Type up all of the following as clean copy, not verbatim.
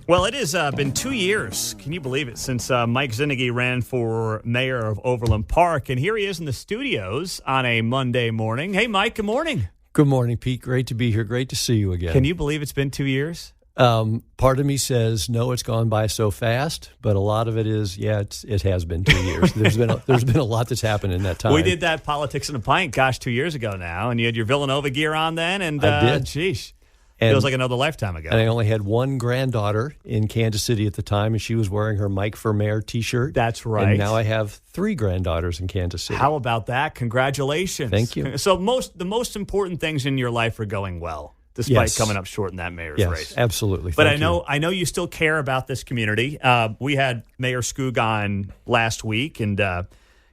Well, it has been 2 years, can you believe it, since Mike Czinege ran for mayor of Overland Park. And here he is in the studios on a Monday morning. Hey, Mike, good morning. Good morning, Pete. Great to be here. Great to see you again. Can you believe it's been 2 years? Part of me says, no, it's gone by so fast, but a lot of it is, it has been 2 years. There's been a lot that's happened in that time. We did that Politics in a Pint, 2 years ago now, and you had your Villanova gear on then, and I did. Sheesh. And, feels like another lifetime ago. And I only had one granddaughter in Kansas City at the time, and she was wearing her Mike for Mayor T-shirt. That's right. And now I have 3 granddaughters in Kansas City. How about that? Congratulations. Thank you. So the most important things in your life are going well, despite coming up short in that mayor's race. Yes, absolutely. But I know you still care about this community. We had Mayor Skoog on last week, and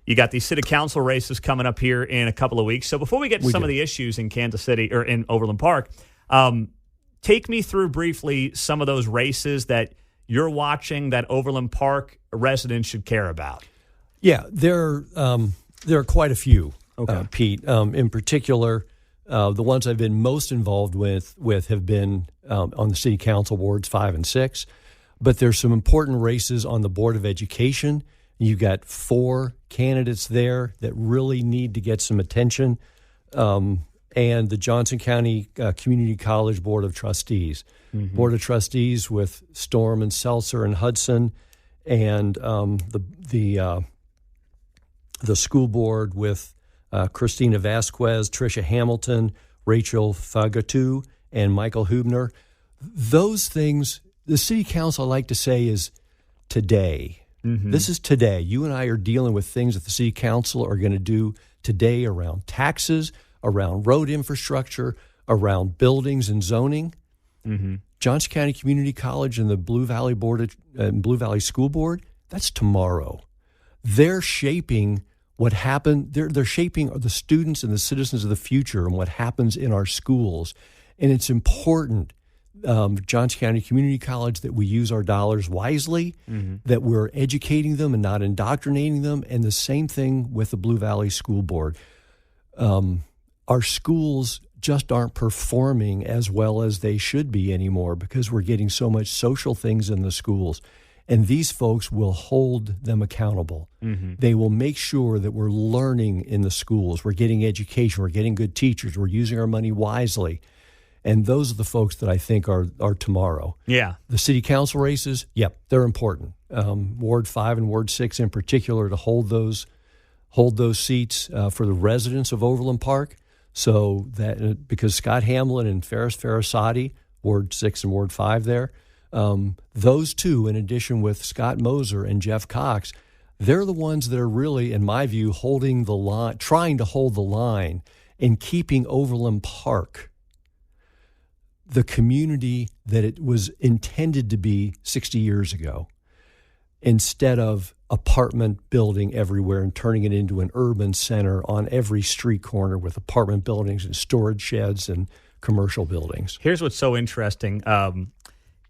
you got these city council races coming up here in a couple of weeks. So before we get to some of the issues in Kansas City or in Overland Park, take me through briefly some of those races that you're watching that Overland Park residents should care about. Yeah, there are quite a few, Pete. In particular, the ones I've been most involved with have been on the city council wards 5 and 6. But there's some important races on the Board of Education. You've got 4 candidates there that really need to get some attention. And the Johnson County Community College Board of Trustees. Mm-hmm. Board of Trustees with Storm and Seltzer and Hudson, and the school board with Christina Vasquez, Tricia Hamilton, Rachel Fagatu, and Michael Hubner. Those things, the city council, I like to say, is today. Mm-hmm. This is today. You and I are dealing with things that the city council are going to do today around taxes, around road infrastructure, around buildings and zoning. Mm-hmm. Johnson County Community College and the Blue Valley Blue Valley School Board, that's tomorrow. They're shaping what happened. They're shaping the students and the citizens of the future and what happens in our schools. And it's important, Johnson County Community College, that we use our dollars wisely, that we're educating them and not indoctrinating them. And the same thing with the Blue Valley School Board. Our schools just aren't performing as well as they should be anymore because we're getting so much social things in the schools. And these folks will hold them accountable. Mm-hmm. They will make sure that we're learning in the schools. We're getting education. We're getting good teachers. We're using our money wisely. And those are the folks that I think are tomorrow. Yeah. The city council races, they're important. Ward 5 and Ward 6 in particular, to hold those seats for the residents of Overland Park. So that because Scott Hamlin and Ferris Farasati, Ward 6 and Ward 5 there, those two, in addition with Scott Moser and Jeff Cox, they're the ones that are really, in my view, holding the line, trying to hold the line in keeping Overland Park the community that it was intended to be 60 years ago, instead of apartment building everywhere and turning it into an urban center on every street corner with apartment buildings and storage sheds and commercial buildings. Here's what's so interesting.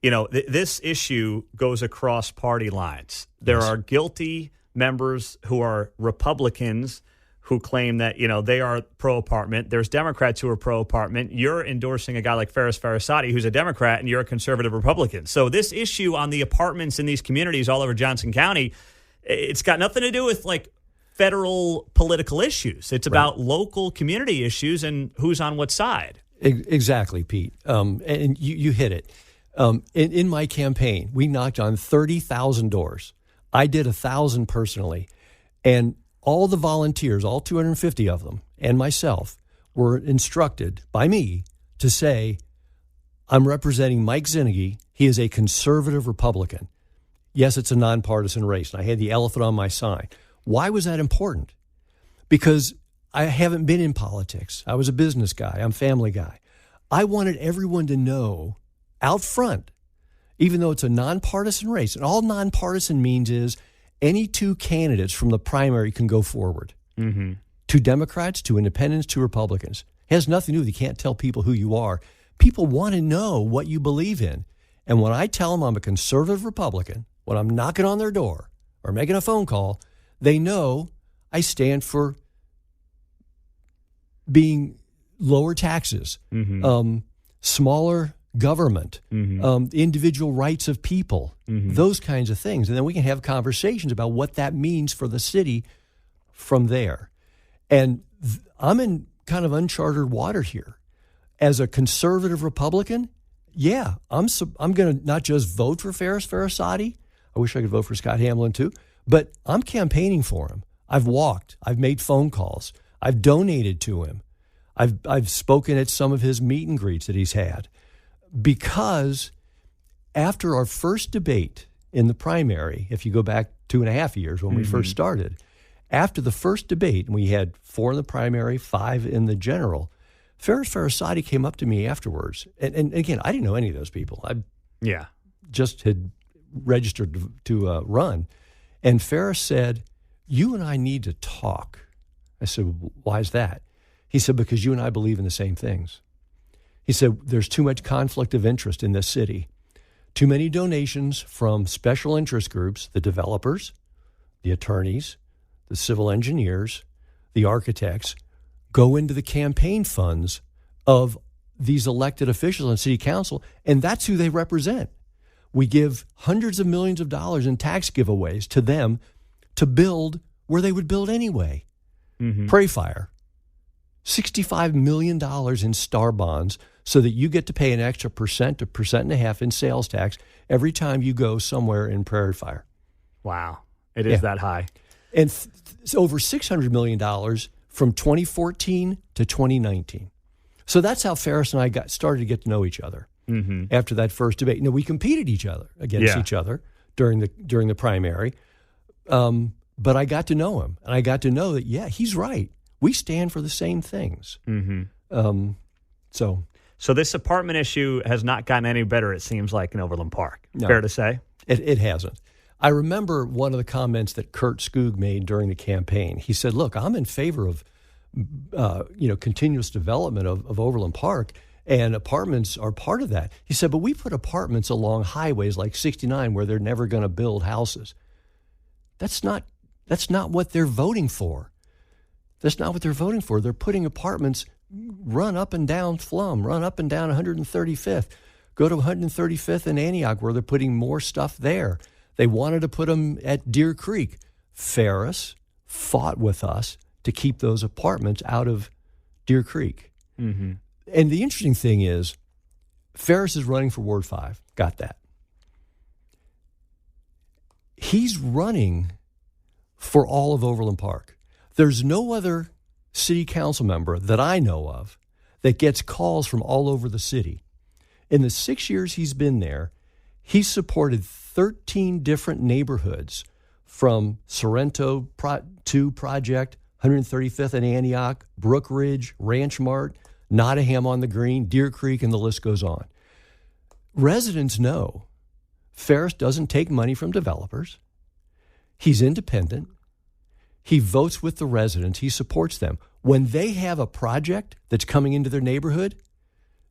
This issue goes across party lines. There are guilty members who are Republicans who claim that, they are pro-apartment. There's Democrats who are pro-apartment. You're endorsing a guy like Ferris Farasati, who's a Democrat, and you're a conservative Republican. So this issue on the apartments in these communities all over Johnson County, it's got nothing to do with, federal political issues. It's about local community issues and who's on what side. Exactly, Pete. And you hit it. In my campaign, we knocked on 30,000 doors. I did 1,000 personally. And all the volunteers, all 250 of them, and myself, were instructed by me to say, I'm representing Mike Czinege. He is a conservative Republican. Yes, it's a nonpartisan race, and I had the elephant on my sign. Why was that important? Because I haven't been in politics. I was a business guy. I'm a family guy. I wanted everyone to know out front, even though it's a nonpartisan race, and all nonpartisan means is any 2 candidates from the primary can go forward. Mm-hmm. 2 Democrats, 2 independents, 2 Republicans. It has nothing to do with you can't tell people who you are. People want to know what you believe in. And when I tell them I'm a conservative Republican, when I'm knocking on their door or making a phone call, they know I stand for being lower taxes, smaller government, individual rights of people, those kinds of things. And then we can have conversations about what that means for the city from there. And I'm in kind of uncharted water here. As a conservative Republican, yeah, I'm going to not just vote for Faris Farasati. I wish I could vote for Scott Hamlin too, but I'm campaigning for him. I've walked. I've made phone calls. I've donated to him. I've spoken at some of his meet and greets that he's had, because after our first debate in the primary, if you go back 2.5 years when we first started, after the first debate, and we had 4 in the primary, 5 in the general, Faris Farasati came up to me afterwards. And again, I didn't know any of those people. I just had registered to run. And Faris said, "You and I need to talk." I said, "Why is that?" He said, "Because you and I believe in the same things." He said, "There's too much conflict of interest in this city. Too many donations from special interest groups, the developers, the attorneys, the civil engineers, the architects, go into the campaign funds of these elected officials on city council, and that's who they represent. We give hundreds of millions of dollars in tax giveaways to them to build where they would build anyway." Prairie Fire, $65 million in star bonds so that you get to pay an extra 1% to 1.5% in sales tax every time you go somewhere in Prairie Fire. Wow. It is that high. And it's over $600 million from 2014 to 2019. So that's how Faris and I started to get to know each other after that first debate. Now, we competed each other during the primary, but I got to know him, and I got to know that, he's right. We stand for the same things. So this apartment issue has not gotten any better, it seems like, in Overland Park. No, fair to say? It hasn't. I remember one of the comments that Kurt Skoog made during the campaign. He said, "Look, I'm in favor of continuous development of Overland Park, and apartments are part of that." He said, "But we put apartments along highways like 69 where they're never going to build houses." That's not what they're voting for. That's not what they're voting for. They're putting apartments run up and down Flum, run up and down 135th, go to 135th and Antioch where they're putting more stuff there. They wanted to put them at Deer Creek. Faris fought with us to keep those apartments out of Deer Creek. And the interesting thing is, Faris is running for Ward 5. Got that. He's running for all of Overland Park. There's no other city council member that I know of that gets calls from all over the city. In the 6 years he's been there, he's supported 13 different neighborhoods, from Sorrento 2 project, 135th and Antioch, Brook Ridge, Ranch Mart, Nottingham on the Green, Deer Creek, and the list goes on. Residents know Faris doesn't take money from developers. He's independent. He votes with the residents. He supports them. When they have a project that's coming into their neighborhood,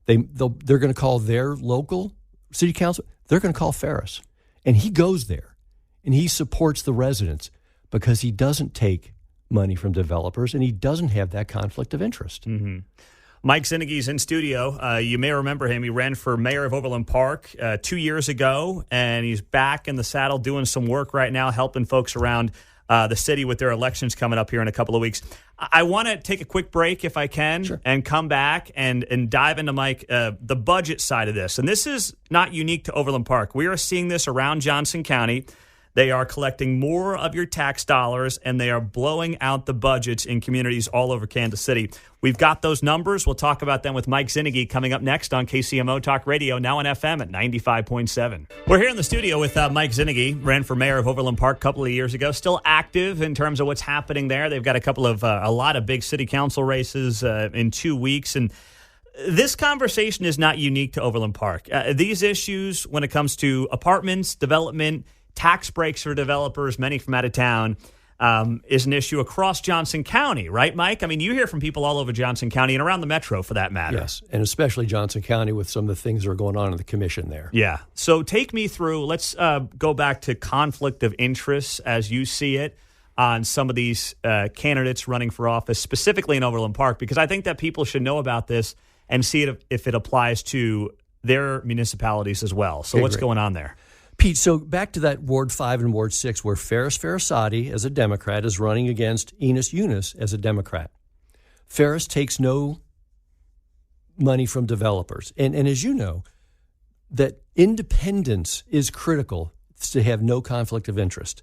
they're going to call their local city council. They're going to call Faris. And he goes there, and he supports the residents because he doesn't take money from developers, and he doesn't have that conflict of interest. Mike Czinege's in studio. You may remember him. He ran for mayor of Overland Park 2 years ago, and he's back in the saddle doing some work right now, helping folks around the city with their elections coming up here in a couple of weeks. I want to take a quick break, if I can, and come back and dive into, Mike, the budget side of this. And this is not unique to Overland Park. We are seeing this around Johnson County. They are collecting more of your tax dollars, and they are blowing out the budgets in communities all over Kansas City. We've got those numbers. We'll talk about them with Mike Czinege coming up next on KCMO Talk Radio, now on FM at 95.7. We're here in the studio with Mike Czinege, ran for mayor of Overland Park a couple of years ago, still active in terms of what's happening there. They've got a lot of big city council races in 2 weeks, and this conversation is not unique to Overland Park. These issues, when it comes to apartments, development, tax breaks for developers, many from out of town, is an issue across Johnson County, right, Mike? I mean, you hear from people all over Johnson County and around the metro, for that matter. Yes, and especially Johnson County with some of the things that are going on in the commission there. Yeah. So take me through, let's go back to conflict of interest as you see it on some of these candidates running for office, specifically in Overland Park, because I think that people should know about this and see it if it applies to their municipalities as well. So what's going on there? Pete, so back to that Ward 5 and Ward 6 where Ferris Farasati, as a Democrat, is running against Enos Yunus as a Democrat. Ferris takes no money from developers. And as you know, that independence is critical to have no conflict of interest.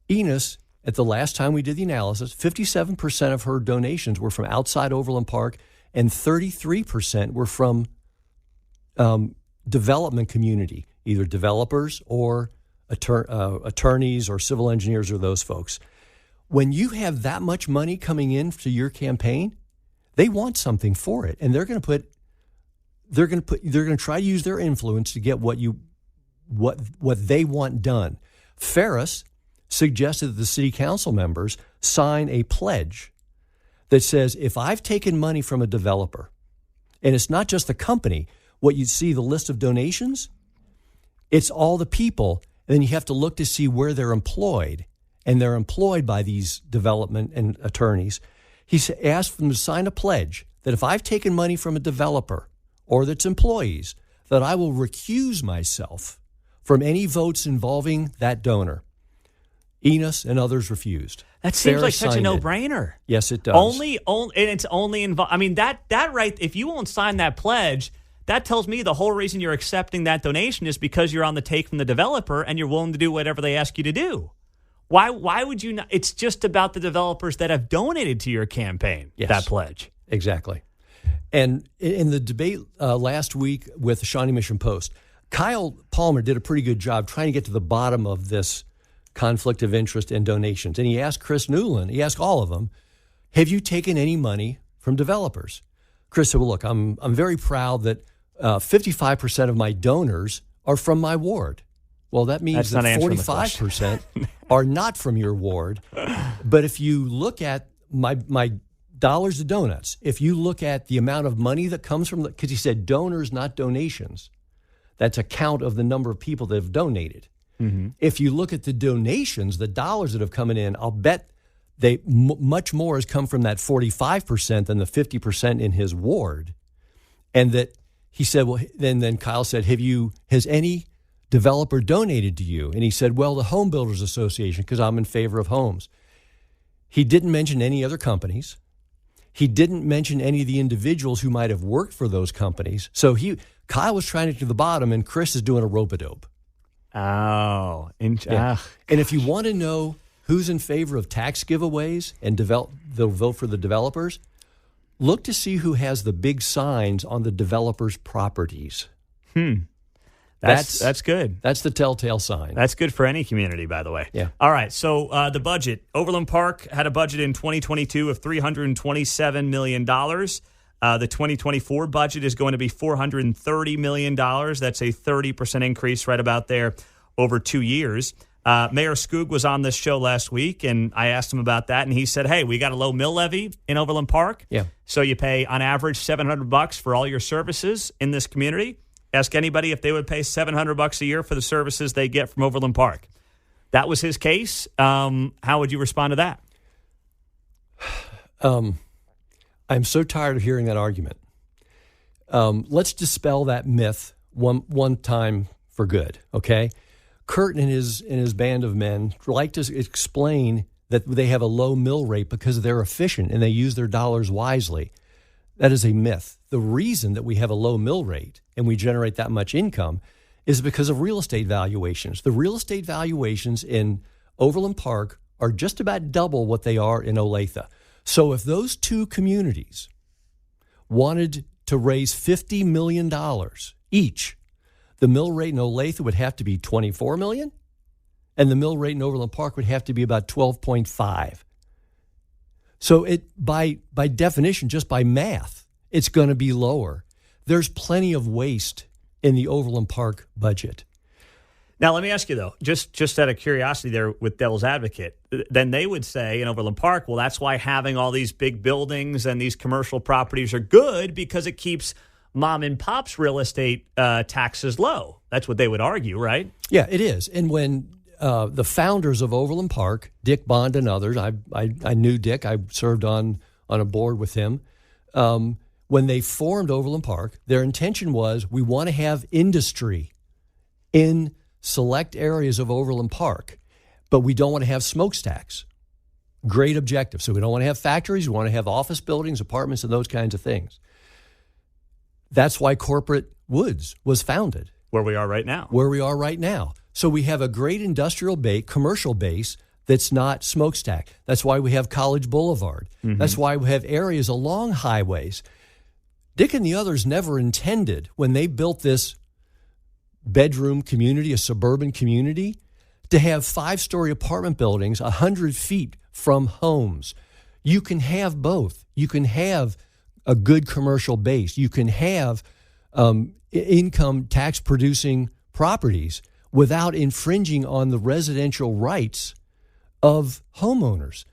Enos, at the last time we did the analysis, 57% of her donations were from outside Overland Park and 33% were from development community, either developers or attorneys or civil engineers or those folks. When you have that much money coming in to your campaign, they want something for it, and they're going to try to use their influence to get what they want done. Ferris suggested that the city council members sign a pledge that says, if I've taken money from a developer, and it's not just the company, what you see, the list of donations, it's all the people, and then you have to look to see where they're employed, and they're employed by these development and attorneys. He asked them to sign a pledge that if I've taken money from a developer or its employees, that I will recuse myself from any votes involving that donor. Enos and others refused. That seems like such a no-brainer. Yes, it does. And it's only involved. I mean, that right. If you won't sign that pledge, that tells me the whole reason you're accepting that donation is because you're on the take from the developer and you're willing to do whatever they ask you to do. Why would you not? It's just about the developers that have donated to your campaign. Yes, that pledge. Exactly. And in the debate last week with the Shawnee Mission Post, Kyle Palmer did a pretty good job trying to get to the bottom of this conflict of interest and donations. And he asked Chris Newland, he asked all of them, have you taken any money from developers? Chris said, well, look, I'm very proud that 55% of my donors are from my ward. Well, that means that 45% are not from your ward. But if you look at my dollars to donuts, if you look at the amount of money that comes from, because he said donors, not donations, that's a count of the number of people that have donated. Mm-hmm. If you look at the donations, the dollars that have come in, I'll bet much more has come from that 45% than the 50% in his ward. And that he said, well, then Kyle said, has any developer donated to you? And he said, well, the Home Builders Association, because I'm in favor of homes. He didn't mention any other companies. He didn't mention any of the individuals who might have worked for those companies. So Kyle was trying to get to the bottom, and Chris is doing a rope-a-dope. Oh. Yeah. And if you want to know who's in favor of tax giveaways and they'll vote for the developers, look to see who has the big signs on the developers' properties. That's good. That's the telltale sign. That's good for any community, by the way. Yeah. All right. So the budget. Overland Park had a budget in 2022 of $327 million. The 2024 budget is going to be $430 million. That's a 30% increase right about there over 2 years. Mayor Skoog was on this show last week, and I asked him about that, and he said, hey, we got a low mill levy in Overland Park. Yeah. So you pay, on average, $700 for all your services in this community. Ask anybody if they would pay $700 a year for the services they get from Overland Park. That was his case. How would you respond to that? I'm so tired of hearing that argument. Let's dispel that myth one time for good, okay? Kurt and his band of men like to explain that they have a low mill rate because they're efficient and they use their dollars wisely. That is a myth. The reason that we have a low mill rate and we generate that much income is because of real estate valuations. The real estate valuations in Overland Park are just about double what they are in Olathe. So if those two communities wanted to raise $50 million each, the mill rate in Olathe would have to be $24 million, and the mill rate in Overland Park would have to be about $12.5. So by definition, just by math, it's going to be lower. There's plenty of waste in the Overland Park budget. Now, let me ask you, though, just out of curiosity there with Devil's Advocate, then they would say in Overland Park, well, that's why having all these big buildings and these commercial properties are good because it keeps mom and pop's real estate taxes low. That's what they would argue, right? Yeah, it is. And when the founders of Overland Park, Dick Bond and others, I knew Dick. I served on a board with him. when they formed Overland Park, their intention was we want to have industry in select areas of Overland Park, but we don't want to have smokestacks. Great objective. So we don't want to have factories. We want to have office buildings, apartments, and those kinds of things. That's why Corporate Woods was founded. Where we are right now. So we have a great industrial base, commercial base that's not smokestack. That's why we have College Boulevard. Mm-hmm. That's why we have areas along highways. Dick and the others never intended, when they built this bedroom community, a suburban community, to have 5-story apartment buildings 100 feet from homes. You can have both. You can have a good commercial base. You can have income tax producing properties without infringing on the residential rights of homeowners.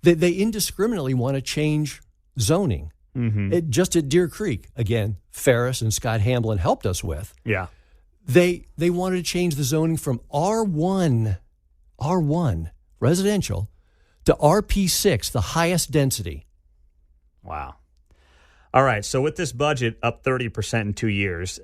They indiscriminately want to change zoning. Mm-hmm. Just at Deer Creek, again, Ferris and Scott Hamblin helped us with. Yeah. They wanted to change the zoning from R1 residential to RP6, the highest density. Wow. All right, so with this budget up 30% in 2 years,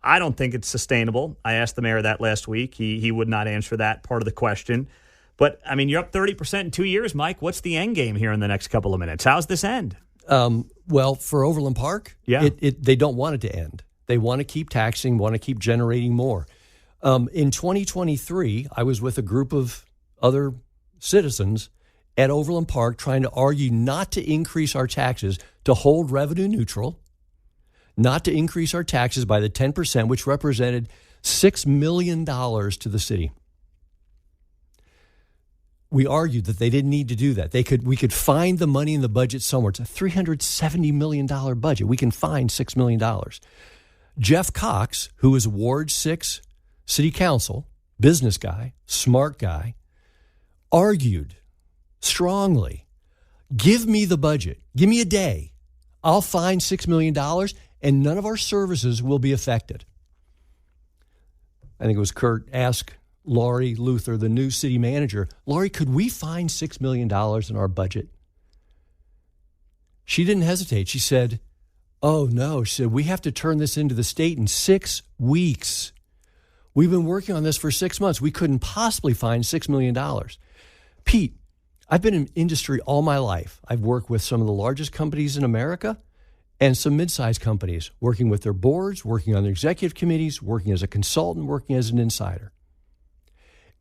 I don't think it's sustainable. I asked the mayor that last week. He would not answer that part of the question. But, I mean, you're up 30% in 2 years, Mike. What's the end game here in the next couple of minutes? How's this end? Well, for Overland Park, they don't want it to end. They want to keep taxing, want to keep generating more. In 2023, I was with a group of other citizens at Overland Park trying to argue not to increase our taxes, to hold revenue neutral, not to increase our taxes by the 10%, which represented $6 million to the city. We argued that they didn't need to do that. We could find the money in the budget somewhere. It's a $370 million budget. We can find $6 million. Jeff Cox, who is Ward 6 City Council, business guy, smart guy, argued strongly, give me the budget. Give me a day. I'll find $6 million and none of our services will be affected. I think it was Kurt asked Laurie Luther, the new city manager, Laurie, could we find $6 million in our budget? She didn't hesitate. She said, oh, no. She said, we have to turn this into the state in 6 weeks. We've been working on this for 6 months. We couldn't possibly find $6 million. Pete, I've been in industry all my life. I've worked with some of the largest companies in America and some mid-sized companies, working with their boards, working on their executive committees, working as a consultant, working as an insider.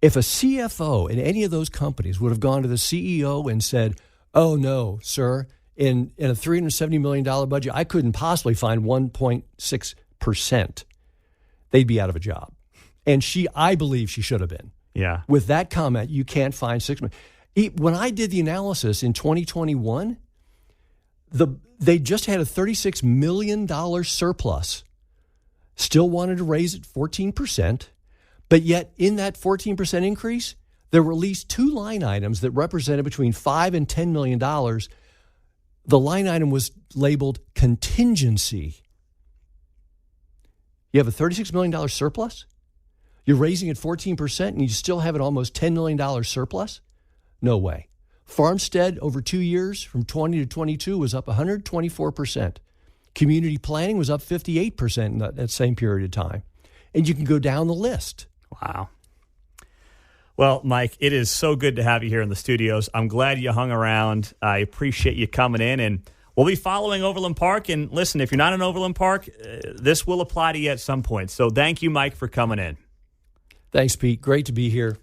If a CFO in any of those companies would have gone to the CEO and said, oh, no, sir, in a $370 million budget, I couldn't possibly find 1.6%, they'd be out of a job. And I believe she should have been. Yeah. With that comment, you can't find $6 million. When I did the analysis in 2021, they just had a $36 million surplus, still wanted to raise it 14%, but yet in that 14% increase, there were at least 2 line items that represented between $5 and $10 million. The line item was labeled contingency. You have a $36 million surplus? You're raising it 14% and you still have an almost $10 million surplus? No way. Farmstead over 2 years from 20 to 22 was up 124%. Community planning was up 58% in that same period of time. And you can go down the list. Wow. Well, Mike, it is so good to have you here in the studios. I'm glad you hung around. I appreciate you coming in, and we'll be following Overland Park. And listen, if you're not in Overland Park, this will apply to you at some point. So thank you, Mike, for coming in. Thanks, Pete. Great to be here.